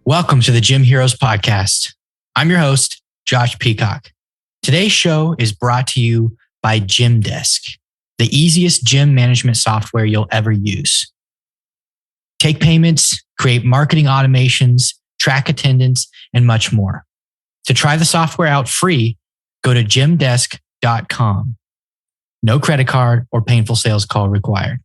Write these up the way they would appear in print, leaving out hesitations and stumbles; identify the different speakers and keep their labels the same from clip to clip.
Speaker 1: Welcome to the Gym Heroes Podcast. I'm your host, Josh Peacock. Today's show is brought to you by Gymdesk, the easiest gym management software you'll ever use. Take payments, create marketing automations, track attendance, and much more. To try the software out free, go to gymdesk.com. No credit card or painful sales call required.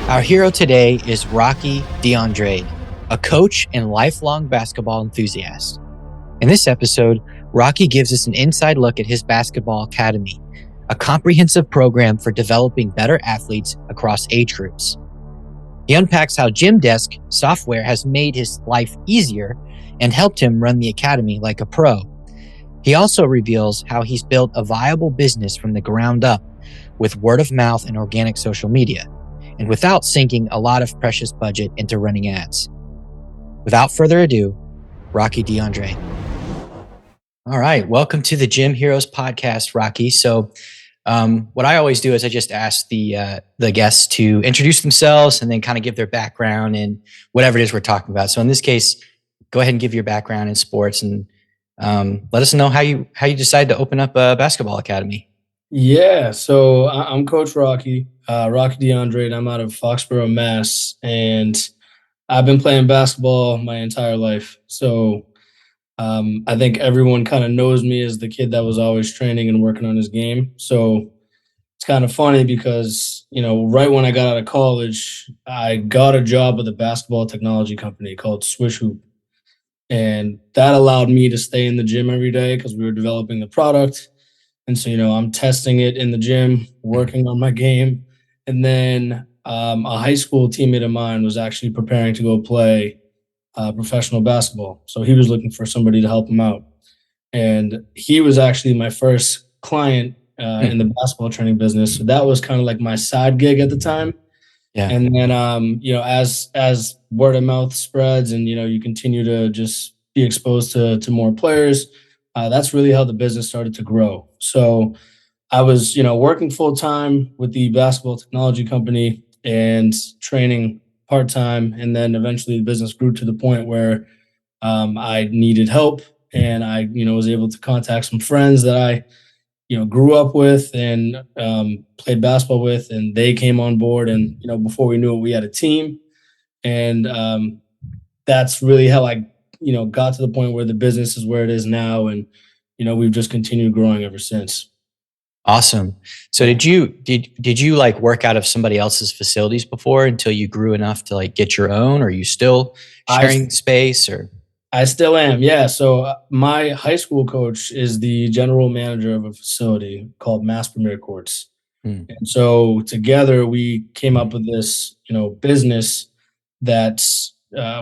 Speaker 1: Our hero today is Rocky DeAndrade, a coach and lifelong basketball enthusiast. In this episode, Rocky gives us an inside look at his basketball academy, a comprehensive program for developing better athletes across age groups. He unpacks how Gymdesk software has made his life easier and helped him run the academy like a pro. He also reveals how he's built a viable business from the ground up with word of mouth and organic social media, and without sinking a lot of precious budget into running ads. Without further ado, Rocky DeAndrade. All right, welcome to the Gym Heroes Podcast, Rocky. So what I always do is I just ask the guests to introduce themselves and then kind of give their background and whatever it is we're talking about. So in this case, go ahead and give your background in sports and let us know how you decided to open up a basketball academy.
Speaker 2: Yeah, so I'm Coach Rocky, Rocky DeAndrade. I'm out of Foxborough, Mass, and I've been playing basketball my entire life. So I think everyone kind of knows me as the kid that was always training and working on his game. So it's kind of funny because, right when I got out of college, I got a job with a basketball technology company called Swish Hoop. And that allowed me to stay in the gym every day because we were developing the product. And so, I'm testing it in the gym, working on my game. And then a high school teammate of mine was actually preparing to go play professional basketball. So he was looking for somebody to help him out. And he was actually my first client in the basketball training business. So that was kind of like my side gig at the time. Yeah. And then, as word of mouth spreads and, you continue to just be exposed to more players, that's really how the business started to grow. So I was, working full time with the basketball technology company and training part-time. And then eventually the business grew to the point where I needed help. And I, was able to contact some friends that I, grew up with and played basketball with, and they came on board. And, before we knew it, we had a team. And that's really how I, got to the point where the business is where it is now. And, we've just continued growing ever since.
Speaker 1: Awesome. So did you like work out of somebody else's facilities before until you grew enough to like get your own? Or are you still sharing space or?
Speaker 2: I still am. Yeah. So my high school coach is the general manager of a facility called Mass Premier Courts. And so together we came up with this, business that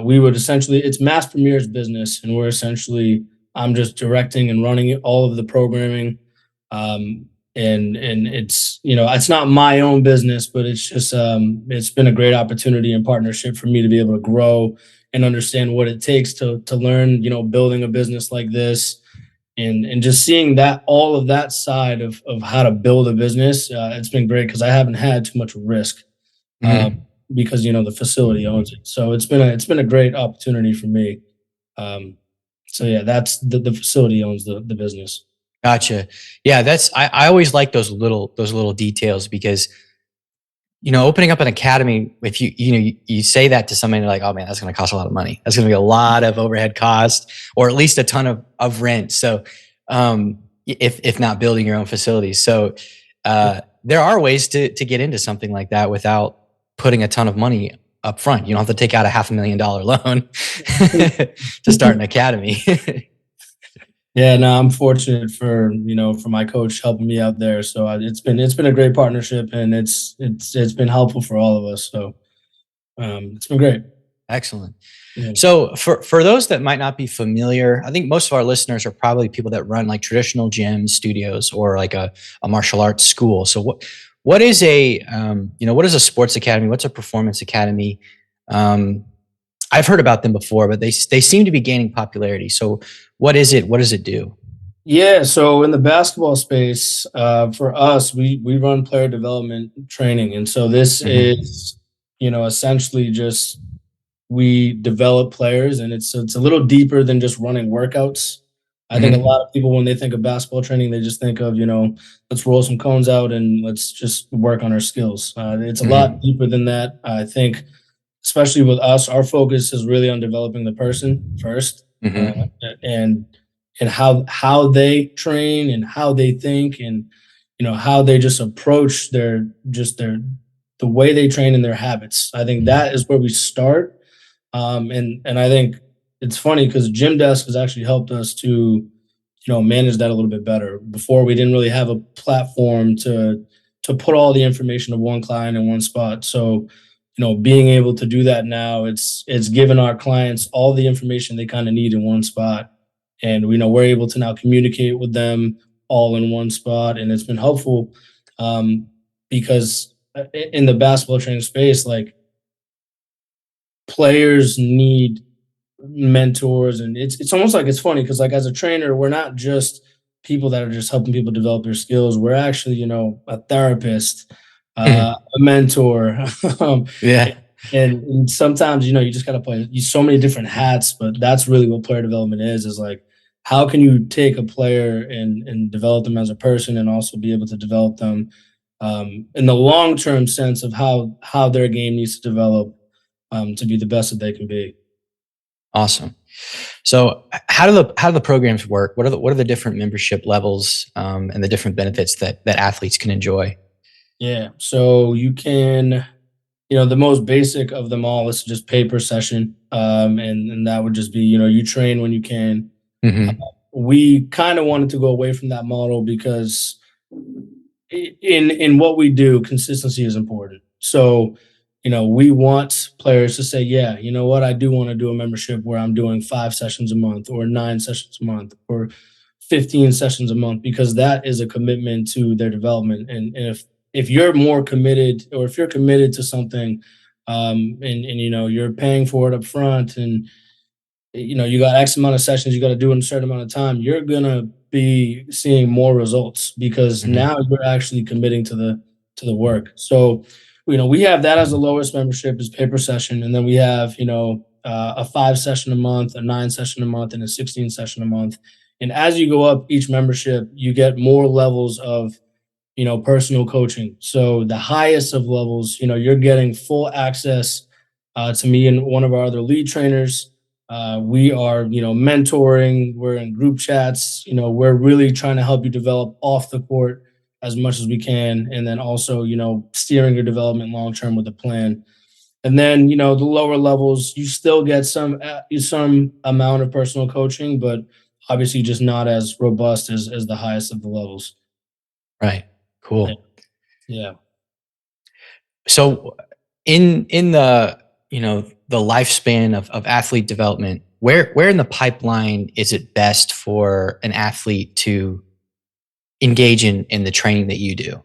Speaker 2: we would essentially, it's Mass Premier's business. And I'm just directing and running all of the programming. And it's, it's not my own business, but it's just, it's been a great opportunity and partnership for me to be able to grow and understand what it takes to learn, building a business like this and just seeing that all of that side of how to build a business. It's been great because I haven't had too much risk because, the facility owns it. So it's been a great opportunity for me. So yeah, that's the facility owns the business.
Speaker 1: Gotcha. Yeah, I always like those little details because, opening up an academy, if you say that to somebody, they're like, oh man, that's going to cost a lot of money. That's going to be a lot of overhead cost or at least a ton of rent. So, if not building your own facilities. So, there are ways to get into something like that without putting a ton of money up front. You don't have to take out a $500,000 loan to start an academy.
Speaker 2: Yeah, no, I'm fortunate for my coach helping me out there. So it's been a great partnership, and it's been helpful for all of us. So it's been great.
Speaker 1: Excellent. Yeah. So for those that might not be familiar, I think most of our listeners are probably people that run like traditional gym studios or like a martial arts school. So what is a sports academy? What's a performance academy? I've heard about them before, but they seem to be gaining popularity. So what is it? What does it do?
Speaker 2: Yeah, so in the basketball space, for us, we run player development training, and so this
Speaker 1: Mm-hmm.
Speaker 2: is, essentially just we develop players, and it's a little deeper than just running workouts. I think a
Speaker 1: Mm-hmm.
Speaker 2: lot of people, when they think of basketball training, they just think of, let's roll some cones out and let's just work on our skills. It's a lot
Speaker 1: Mm-hmm.
Speaker 2: deeper than that. I think, especially with us, our focus is really on developing the person first, uh,
Speaker 1: Mm-hmm.
Speaker 2: and how they train and how they think, and how they just approach their the way they train and their habits. I think that is where we start, and I think it's funny because Gymdesk has actually helped us to manage that a little bit better. Before, we didn't really have a platform to put all the information of one client in one spot. So being able to do that now, it's given our clients all the information they kind of need in one spot, and we're able to now communicate with them all in one spot, and it's been helpful, um, because in the basketball training space, like, players need mentors, and it's almost like, it's funny because, like, as a trainer, we're not just people that are just helping people develop their skills. We're actually, a therapist, a mentor, um,
Speaker 1: Yeah.
Speaker 2: and sometimes, you just gotta play so many different hats. But that's really what player development is like, how can you take a player and develop them as a person, and also be able to develop them, in the long term sense of how their game needs to develop, to be the best that they can be.
Speaker 1: Awesome. So how do the programs work? What are the different membership levels, and the different benefits that athletes can enjoy?
Speaker 2: Yeah. So you can, the most basic of them all is just pay per session. And that would just be, you train when you can.
Speaker 1: Mm-hmm.
Speaker 2: We kind of wanted to go away from that model because in what we do, consistency is important. So, we want players to say, yeah, you know what, I do want to do a membership where I'm doing 5 sessions a month, or 9 sessions a month, or 15 sessions a month, because that is a commitment to their development. And if you're more committed, or if you're committed to something, and you're paying for it up front, and you got X amount of sessions you got to do in a certain amount of time, you're gonna be seeing more results because
Speaker 1: Mm-hmm.
Speaker 2: now you're actually committing to the work. So, we have that as the lowest membership, is pay per session, and then we have a 5 session a month, a 9 session a month, and a 16 session a month. And as you go up each membership, you get more levels of personal coaching. So the highest of levels, you're getting full access, to me and one of our other lead trainers. We are, mentoring. We're in group chats. We're really trying to help you develop off the court as much as we can, and then also, steering your development long term with a plan. And then, the lower levels, you still get some amount of personal coaching, but obviously just not as robust as the highest of the levels.
Speaker 1: Right.
Speaker 2: Yeah.
Speaker 1: Cool.
Speaker 2: Yeah.
Speaker 1: So in the lifespan of athlete development, where in the pipeline is it best for an athlete to engage in the training that you do?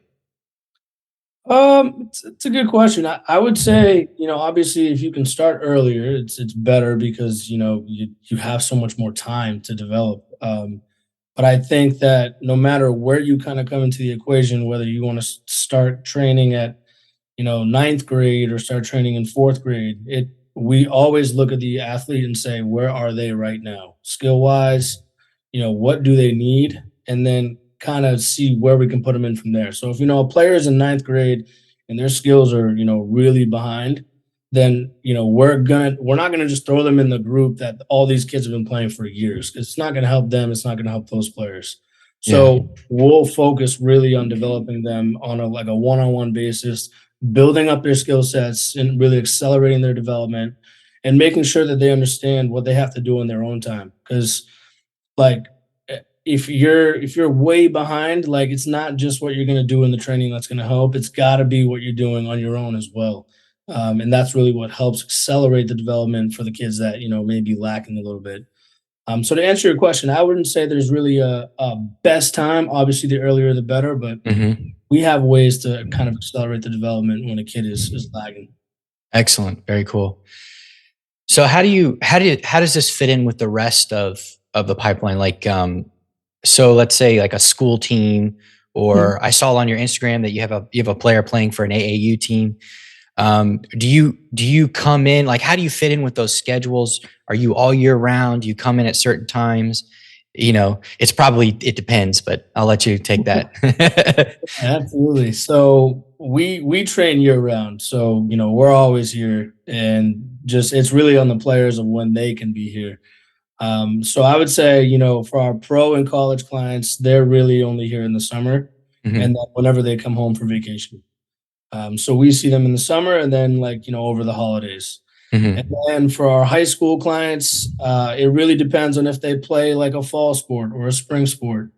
Speaker 2: It's a good question. I would say, obviously, if you can start earlier, it's better because you have so much more time to develop. But I think that no matter where you kind of come into the equation, whether you want to start training at ninth grade or start training in fourth grade, it we always look at the athlete and say, where are they right now, skill wise? What do they need? And then kind of see where we can put them in from there. So if a player is in ninth grade and their skills are really behind, then we're not gonna just throw them in the group that all these kids have been playing for years. It's not gonna help them. It's not gonna help those players.
Speaker 1: Yeah.
Speaker 2: So we'll focus really on developing them on a one-on-one basis, building up their skill sets and really accelerating their development, and making sure that they understand what they have to do in their own time. Because, like, if you're way behind, like, it's not just what you're going to do in the training that's going to help. It's got to be what you're doing on your own as well. And that's really what helps accelerate the development for the kids that may be lacking a little bit. So to answer your question, I wouldn't say there's really a best time. Obviously, the earlier the better, but
Speaker 1: Hmm.
Speaker 2: we have ways to kind of accelerate the development when a kid is lagging.
Speaker 1: Excellent. Very cool. So how does this fit in with the rest of the pipeline? Like, so let's say like a school team,
Speaker 2: Mhm.
Speaker 1: or I saw on your Instagram that you have a player playing for an AAU team. Do you come in, like, how do you fit in with those schedules? Are you all year round? Do you come in at certain times? It depends, but I'll let you take that.
Speaker 2: Absolutely. So we train year round. So, we're always here, and just it's really on the players of when they can be here. So I would say, for our pro and college clients, they're really only here in the summer and
Speaker 1: Mhm,
Speaker 2: then whenever they come home for vacation. So we see them in the summer and then over the holidays. And
Speaker 1: mhm,
Speaker 2: then for our high school clients, it really depends on if they play like a fall sport or a spring sport.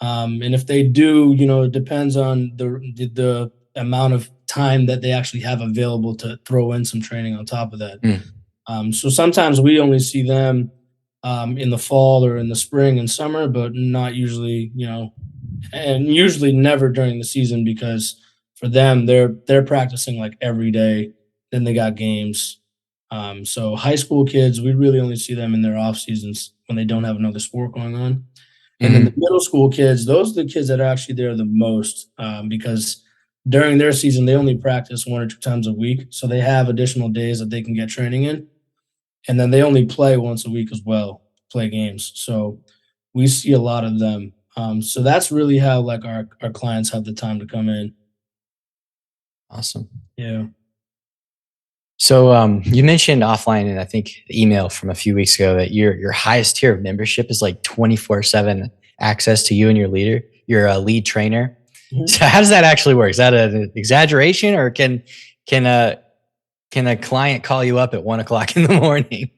Speaker 2: And if they do, it depends on the amount of time that they actually have available to throw in some training on top of that.
Speaker 1: mm,
Speaker 2: So sometimes we only see them in the fall or in the spring and summer, but not usually, and usually never during the season because for them they're practicing like every day. Then they got games. So high school kids, we really only see them in their off seasons when they don't have another sport going on. And then the
Speaker 1: mhm,
Speaker 2: middle school kids, those are the kids that are actually there the most because during their season they only practice 1 or 2 times a week, so they have additional days that they can get training in, and then they only play once a week as well, play games. So we see a lot of them. So that's really how like our clients have the time to come in.
Speaker 1: awesome.
Speaker 2: Yeah.
Speaker 1: So you mentioned offline, and I think the email from a few weeks ago, that your highest tier of membership is like 24/7 access to you and your lead trainer.
Speaker 2: Mhm.
Speaker 1: So how does that actually work? Is that an exaggeration, or can a can a client call you up at 1 o'clock in the morning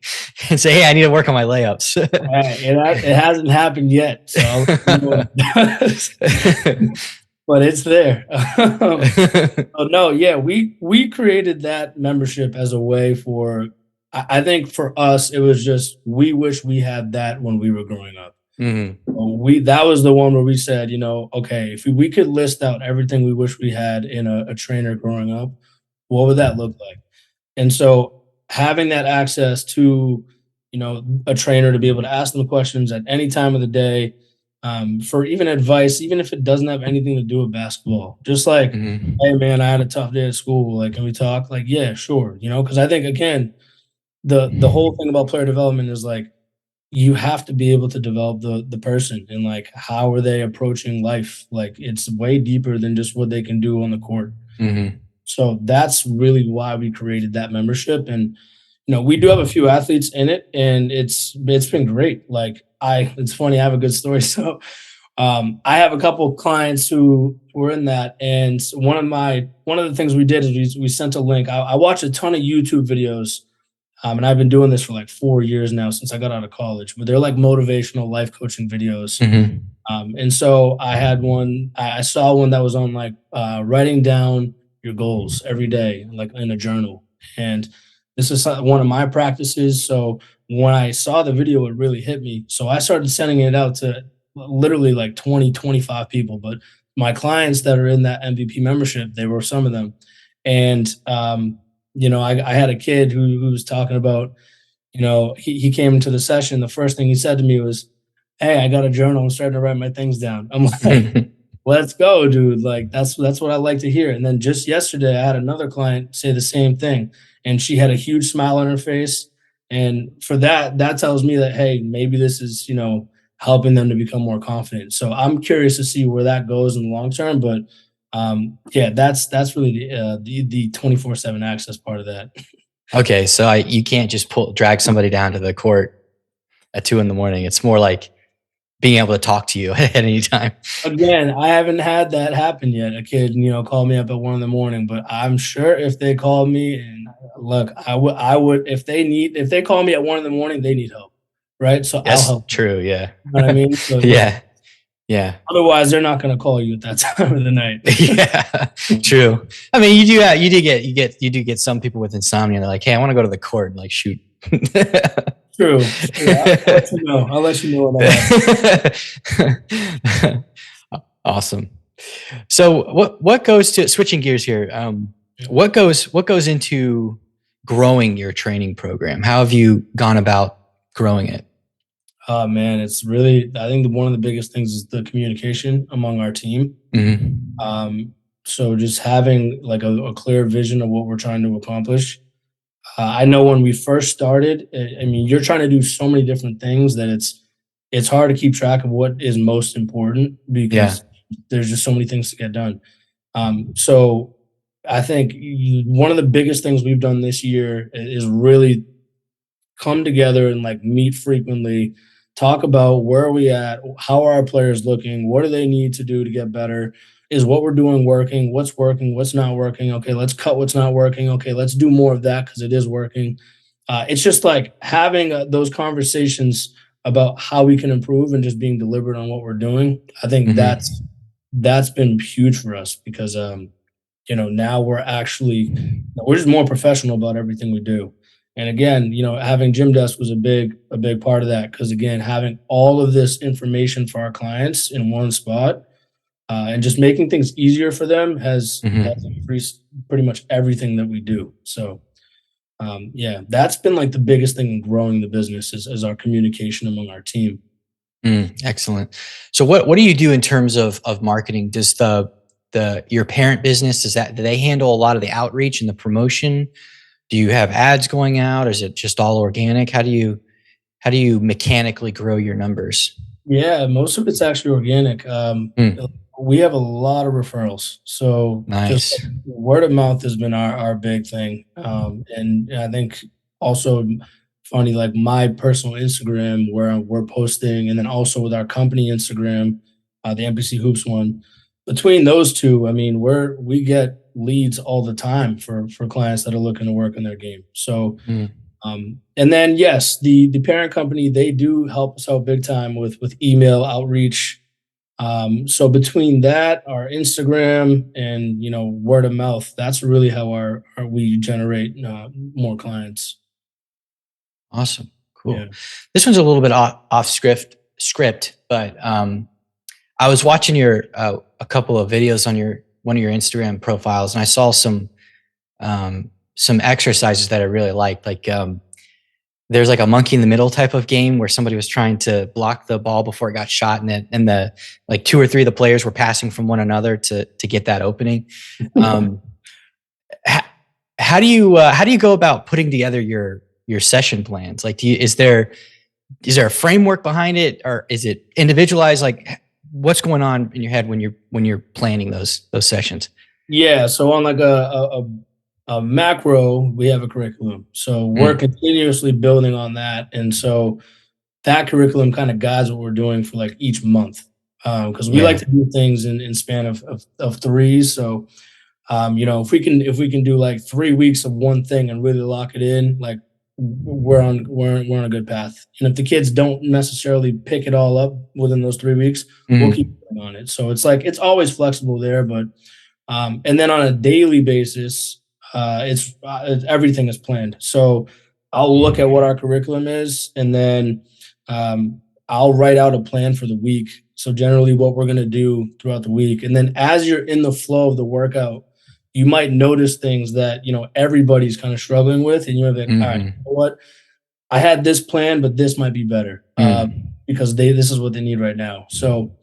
Speaker 1: and say, "Hey, I need to work on my layups"?
Speaker 2: It hasn't happened yet, so I'll let you know when it does. But it's there. Oh no, yeah, we created that membership as a way for. I think for us, it was just we wish we had that when we were growing up.
Speaker 1: Mhm,
Speaker 2: We that was the one where we said, okay, if we could list out everything we wish we had in a trainer growing up, what would that look like? And so having that access to, a trainer to be able to ask them questions at any time of the day, for even advice, even if it doesn't have anything to do with basketball, just like,
Speaker 1: mhm,
Speaker 2: hey man, I had a tough day at school. Like, can we talk? Like, yeah, sure. Because I think again, the whole thing about player development is like you have to be able to develop the person and like how are they approaching life. Like it's way deeper than just what they can do on the court.
Speaker 1: mhm,
Speaker 2: So that's really why we created that membership. And we do have a few athletes in it, and it's been great. Like it's funny, I have a good story. So I have a couple of clients who were in that, and one of the things we did is we sent a link. I watched a ton of YouTube videos, and I've been doing this for like 4 years now since I got out of college. But they're like motivational life coaching videos.
Speaker 1: mhm,
Speaker 2: And so I had one. I saw one that was on like writing down your goals every day, like in a journal. And this is one of my practices. So when I saw the video, it really hit me. So I started sending it out to literally like 20, 25 people. But my clients that are in that MVP membership, they were some of them. And I had a kid who was talking about, he came into the session. The first thing he said to me was, "Hey, I got a journal. I'm starting to write my things down." I'm like,
Speaker 1: mhm,
Speaker 2: "Let's go, dude. Like that's what I like to hear." And then just yesterday, I had another client say the same thing, and she had a huge smile on her face. And for that tells me that, hey, maybe this is, helping them to become more confident. So I'm curious to see where that goes in the long term. But yeah, that's really the 24/7 access part of that.
Speaker 1: Okay, so you can't just drag somebody down to the court at 2 in the morning. It's more like being able to talk to you at any time.
Speaker 2: Again, I haven't had that happen yet. A kid, called me up at 1 in the morning, but I'm sure if they called me and look, I would if they call me at 1 in the morning, they need help, right? So I'll
Speaker 1: That's
Speaker 2: help them.
Speaker 1: true. Yeah.
Speaker 2: You know what I mean? So yeah.
Speaker 1: Yeah. Yeah.
Speaker 2: Otherwise, they're not going to call you at that time of the night.
Speaker 1: Yeah. True. I mean, you do get some people with insomnia. They're like, "Hey, I want to go to the court." And like, shoot.
Speaker 2: True. True. I'll let you know. I'll let you know when that happens.
Speaker 1: Awesome. So what goes to switching gears here?
Speaker 2: Yeah.
Speaker 1: What goes into growing your training program? How have you gone about growing it?
Speaker 2: Oh man, it's really, I think one of the biggest things is the communication among our team.
Speaker 1: Mm-hmm.
Speaker 2: So just having like a clear vision of what we're trying to accomplish. I know when we first started, I mean, you're trying to do so many different things that it's hard to keep track of what is most important
Speaker 1: Yeah.
Speaker 2: because there's just so many things to get done. So I think one of the biggest things we've done this year is really come together and like meet frequently, talk about where are we at, how are our players looking, what do they need to do to get better, is what we're doing working, what's not working. Okay, let's cut what's not working. Okay, let's do more of that because it is working. It's just like having those conversations about how we can improve and just being deliberate on what we're doing. I think
Speaker 1: Mm-hmm.
Speaker 2: that's been huge for us because now we're just more professional about everything we do. And again, having Gymdesk was a big part of that because again, having all of this information for our clients in one spot and just making things easier for them has
Speaker 1: Mm-hmm.
Speaker 2: increased pretty much everything that we do. So yeah, that's been like the biggest thing in growing the business is our communication among our team.
Speaker 1: Excellent. So what do you do in terms of marketing? Does the your parent business, do they handle a lot of the outreach and the promotion? Do you have ads going out? Or is it just all organic? How do you mechanically grow your numbers?
Speaker 2: Yeah, most of it's actually organic.
Speaker 1: Mm,
Speaker 2: We have a lot of referrals, so just
Speaker 1: nice.
Speaker 2: like word of mouth has been our big thing. And I think also funny, like my personal Instagram where we're posting, and then also with our company Instagram, the NPC Hoops one. Between those two, I mean, we get leads all the time for clients that are looking to work on their game. So
Speaker 1: Mm,
Speaker 2: and then yes, the parent company, they do help us out big time with email outreach. So between that, our Instagram, and word of mouth, that's really how our we generate more clients.
Speaker 1: awesome.
Speaker 2: Yeah.
Speaker 1: Cool. This one's a little bit off script, but I was watching a couple of videos on your one of your Instagram profiles, and I saw some exercises that I really liked. Like there's like a monkey in the middle type of game where somebody was trying to block the ball before it got shot, and the like two or three of the players were passing from one another to get that opening. Um, how, how do you go about putting together your session plans? Like, is there a framework behind it, or is it individualized? Like, what's going on in your head when you're planning those sessions?
Speaker 2: Yeah. So on like a macro, we have a curriculum. So we're
Speaker 1: Mm,
Speaker 2: continuously building on that, and so that curriculum kind of guides what we're doing for like each month. Because we like
Speaker 1: yeah.
Speaker 2: to do things in span of threes. So if we can do like 3 weeks of one thing and really lock it in, like we're on a good path. And if the kids don't necessarily pick it all up within those 3 weeks, we'll keep
Speaker 1: Mm,
Speaker 2: going on it. So it's like it's always flexible there, but and then on a daily basis, everything is planned. So I'll look at what our curriculum is, and then um, I'll write out a plan for the week. So generally, what we're gonna do throughout the week, and then as you're in the flow of the workout, you might notice things that everybody's kind of struggling with, and you're like, all right, you
Speaker 1: mm-hmm.
Speaker 2: know what? I had this plan, but this might be better
Speaker 1: Mm.
Speaker 2: because this is what they need right now. So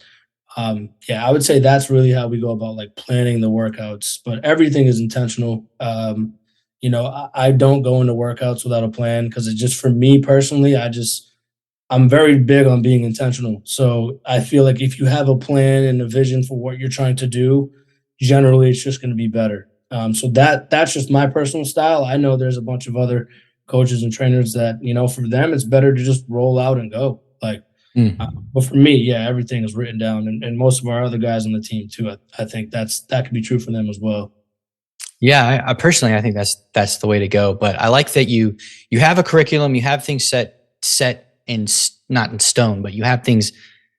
Speaker 2: yeah, I would say that's really how we go about like planning the workouts, but everything is intentional. I don't go into workouts without a plan because it's just for me personally, I'm very big on being intentional. So I feel like if you have a plan and a vision for what you're trying to do, generally it's just going to be better. So that's just my personal style. I know there's a bunch of other coaches and trainers that for them it's better to just roll out and go. Like
Speaker 1: Mm.
Speaker 2: but for me, yeah, everything is written down, and most of our other guys on the team too. I think that could be true for them as well.
Speaker 1: Yeah, I personally, I think that's the way to go. But I like that you have a curriculum, you have things set not in stone, but you have things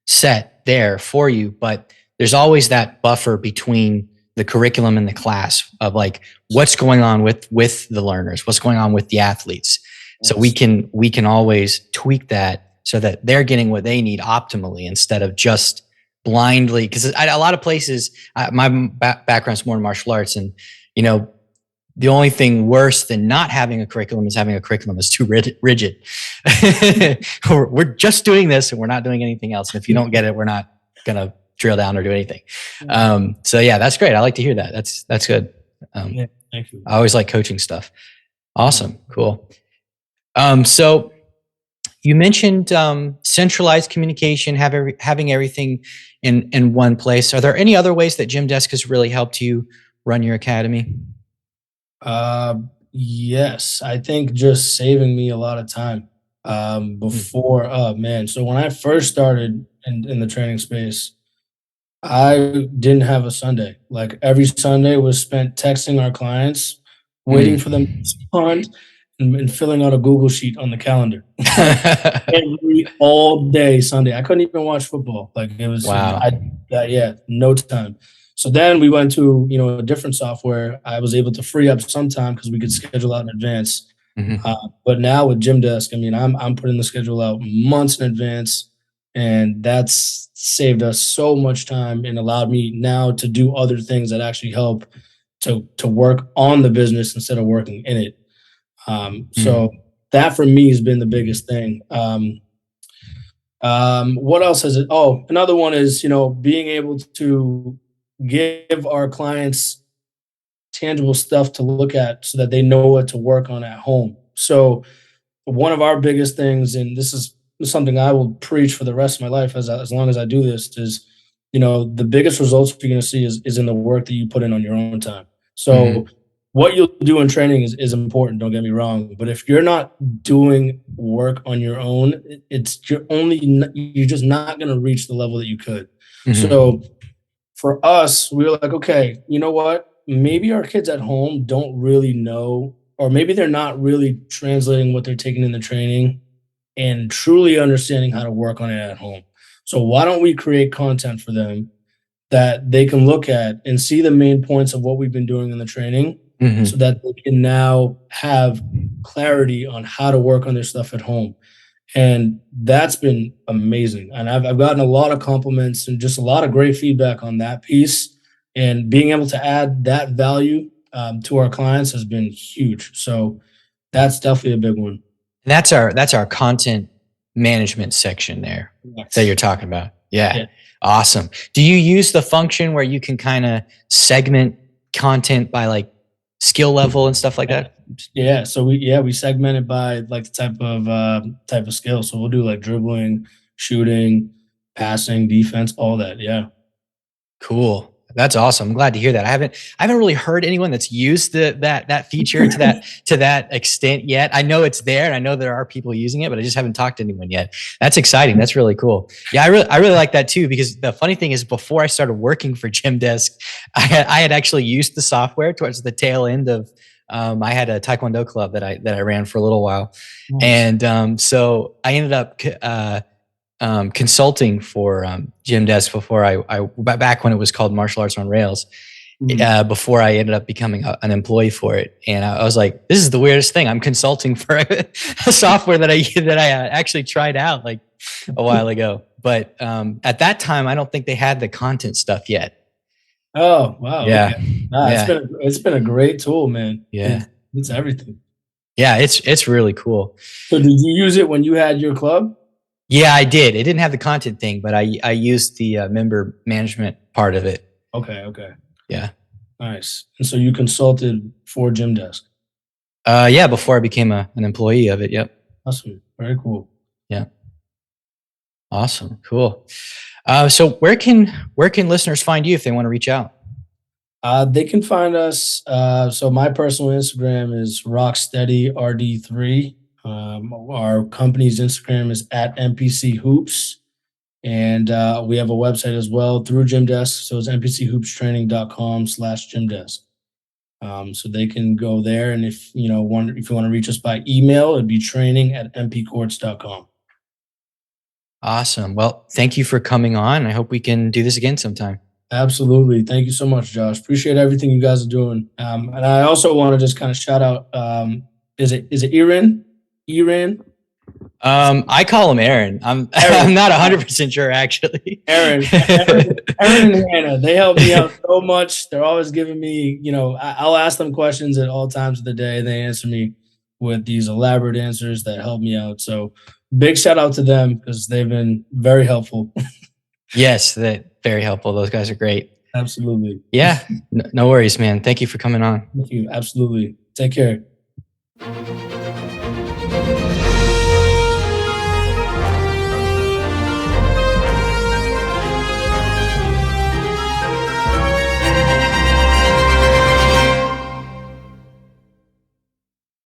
Speaker 1: set there for you. But there's always that buffer between the curriculum and the class of like what's going on with the learners, what's going on with the athletes. So we
Speaker 2: Yes.
Speaker 1: can we can always tweak that so that they're getting what they need optimally instead of just blindly. Because a lot of places, my background's more in martial arts, and you know The only thing worse than not having a curriculum is having a curriculum that's too rigid. We're just doing this and we're not doing anything else. And if you don't get it, we're not going to drill down or do anything. So yeah, that's great. I like to hear that. That's good.
Speaker 2: Yeah, thank you.
Speaker 1: I always like coaching stuff. Awesome. Cool. So you mentioned centralized communication, having everything in one place. Are there any other ways that Gymdesk has really helped you run your academy?
Speaker 2: Yes, I think just saving me a lot of time. Before, oh man, so when I first started in the training space, I didn't have a Sunday. Like every Sunday was spent texting our clients, waiting for them to respond, and filling out a Google sheet on the calendar. All day Sunday. I couldn't even watch football. Like it was,
Speaker 1: wow.
Speaker 2: Yeah, no time. So then we went to a different software. I was able to free up some time because we could schedule out in advance. But now with Gymdesk, I mean, I'm putting the schedule out months in advance, and that's saved us so much time and allowed me now to do other things that actually help to work on the business instead of working in it. So that for me has been the biggest thing. What else is it? Oh, another one is, being able to give our clients tangible stuff to look at so that they know what to work on at home. So one of our biggest things, and this is something I will preach for the rest of my life as long as I do this, is, the biggest results you're going to see is in the work that you put in on your own time. So what you'll do in training is important, don't get me wrong. But if you're not doing work on your own, you're just not going to reach the level that you could. So for us, we were like, okay, you know what? Maybe our kids at home don't really know, or maybe they're not really translating what they're taking in the training and truly understanding how to work on it at home. So why don't we create content for them that they can look at and see the main points of what we've been doing in the training, so that they can now have clarity on how to work on their stuff at home. And that's been amazing. And I've gotten a lot of compliments and just a lot of great feedback on that piece. And being able to add that value to our clients has been huge. So that's definitely a big one.
Speaker 1: That's our content management section there that you're talking about. Yeah. Awesome. Do you use the function where you can kind of segment content by like skill level and stuff like that?
Speaker 2: Yeah. So we segment it by like the type of skill. So we'll do like dribbling, shooting, passing, defense, all that. Yeah.
Speaker 1: Cool. That's awesome. I'm glad to hear that. I haven't really heard anyone that's used that feature to that extent yet. I know it's there and I know there are people using it, but I just haven't talked to anyone yet. That's exciting. That's really cool. Yeah, I really like that too, because the funny thing is, before I started working for Gymdesk, I had actually used the software towards the tail end of I had a Taekwondo club that I ran for a little while. Nice. And so I ended up consulting for Gymdesk before I back when it was called Martial Arts on Rails, before I ended up becoming an employee for it. And I was like, this is the weirdest thing. I'm consulting for a software that I actually tried out like a while ago. But at that time, I don't think they had the content stuff yet.
Speaker 2: Oh, wow.
Speaker 1: Yeah.
Speaker 2: Okay. Nah, it's been a great tool, man.
Speaker 1: Yeah.
Speaker 2: It's everything.
Speaker 1: Yeah, it's really cool.
Speaker 2: So did you use it when you had your club?
Speaker 1: Yeah, I did. It didn't have the content thing, but I used the member management part of it.
Speaker 2: Okay.
Speaker 1: Yeah.
Speaker 2: Nice. And so you consulted for Gymdesk?
Speaker 1: Yeah, before I became an employee of it. Yep.
Speaker 2: Awesome. Very cool.
Speaker 1: Yeah. Awesome. Cool. So where can listeners find you if they want to reach out?
Speaker 2: They can find us. So my personal Instagram is rocksteadyrd3. Our company's Instagram is at MPC Hoops. And we have a website as well through Gymdesk. So it's mpchoopstraining.com/Gymdesk. So they can go there. And if you want to reach us by email, it'd be training@mpcourts.com.
Speaker 1: Awesome. Well, thank you for coming on. I hope we can do this again sometime.
Speaker 2: Absolutely. Thank you so much, Josh. Appreciate everything you guys are doing. And I also want to just kind of shout out, is it Iran?
Speaker 1: I call him Aaron. I'm not 100% sure actually.
Speaker 2: Aaron and Hannah, they help me out so much. They're always giving me, I'll ask them questions at all times of the day. They answer me with these elaborate answers that help me out. So big shout out to them because they've been very helpful.
Speaker 1: Yes, very helpful. Those guys are great.
Speaker 2: Absolutely.
Speaker 1: Yeah, no worries, man. Thank you for coming on.
Speaker 2: Thank you. Absolutely. Take care.